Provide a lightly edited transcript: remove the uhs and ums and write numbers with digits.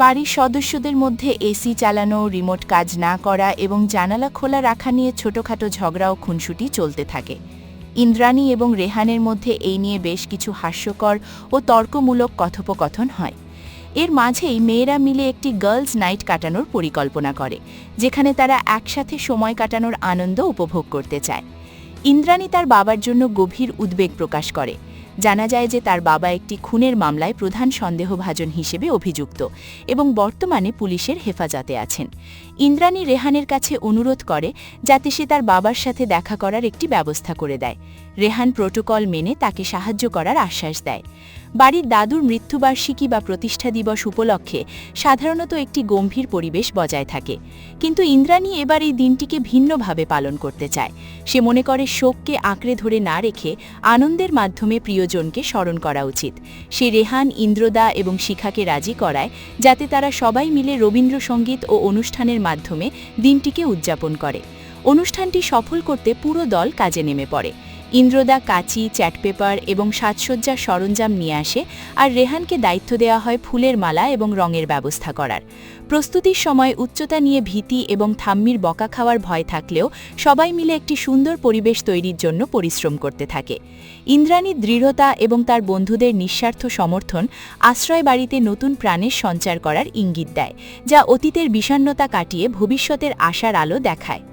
বাড়ির সদস্যদের মধ্যে এসি চালানো, রিমোট কাজ না করা এবং জানালা খোলা রাখা নিয়ে ছোটখাটো ঝগড়া ও খুনসুটি চলতে থাকে। ইন্দ্রাণী এবং রেহানের মধ্যে এই নিয়ে বেশ কিছু হাস্যকর ও তর্কমূলক কথোপকথন হয়। এর মাঝেই মেয়েরা মিলে একটি গার্লস নাইট কাটানোর পরিকল্পনা করে, যেখানে তারা একসাথে সময় কাটানোর আনন্দ উপভোগ করতে চায়। ইন্দ্রাণী তার বাবার জন্য গভীর উদ্বেগ প্রকাশ করে। জানা যায় যে তার বাবা একটি খুনের মামলায় প্রধান সন্দেহভাজন হিসেবে অভিযুক্ত এবং বর্তমানে পুলিশের হেফাজতে আছেন। ইন্দ্রাণী রেহানের কাছে অনুরোধ করে যাতে সে তার বাবার সাথে দেখা করার একটি ব্যবস্থা করে দেয়। রেহান প্রোটোকল মেনে তাকে সাহায্য করার আশ্বাস দেয়। বাড়ির দাদুর মৃত্যুবার্ষিকী বা প্রতিষ্ঠা দিবস উপলক্ষে সাধারণত একটি গম্ভীর পরিবেশ বজায় থাকে, কিন্তু ইন্দ্রাণী এবার এই দিনটিকে ভিন্নভাবে পালন করতে চায়। সে মনে করে শোককে আঁকড়ে ধরে না রেখে আনন্দের মাধ্যমে প্রিয়জনকে স্মরণ করা উচিত। সে রেহান, ইন্দ্রদা এবং শিখাকে রাজি করায় যাতে তারা সবাই মিলে রবীন্দ্রসঙ্গীত ও অনুষ্ঠানের মাধ্যমে দিনটিকে উদযাপন করে। অনুষ্ঠানটি সফল করতে পুরো দল কাজে নেমে পড়ে। ইন্দ্রদা কাঁচি, চ্যাট পেপার এবং সাজসজ্জার সরঞ্জাম নিয়ে আসে, আর রেহানকে দায়িত্ব দেওয়া হয় ফুলের মালা এবং রঙের ব্যবস্থা করার। প্রস্তুতির সময় উচ্চতা নিয়ে ভীতি এবং ঠাম্মির বকা খাওয়ার ভয় থাকলেও সবাই মিলে একটি সুন্দর পরিবেশ তৈরির জন্য পরিশ্রম করতে থাকে। ইন্দ্রাণীর দৃঢ়তা এবং তার বন্ধুদের নিঃস্বার্থ সমর্থন আশ্রয় বাড়িতে নতুন প্রাণের সঞ্চার করার ইঙ্গিত দেয়, যা অতীতের বিষণ্ণতা কাটিয়ে ভবিষ্যতের আশার আলো দেখায়।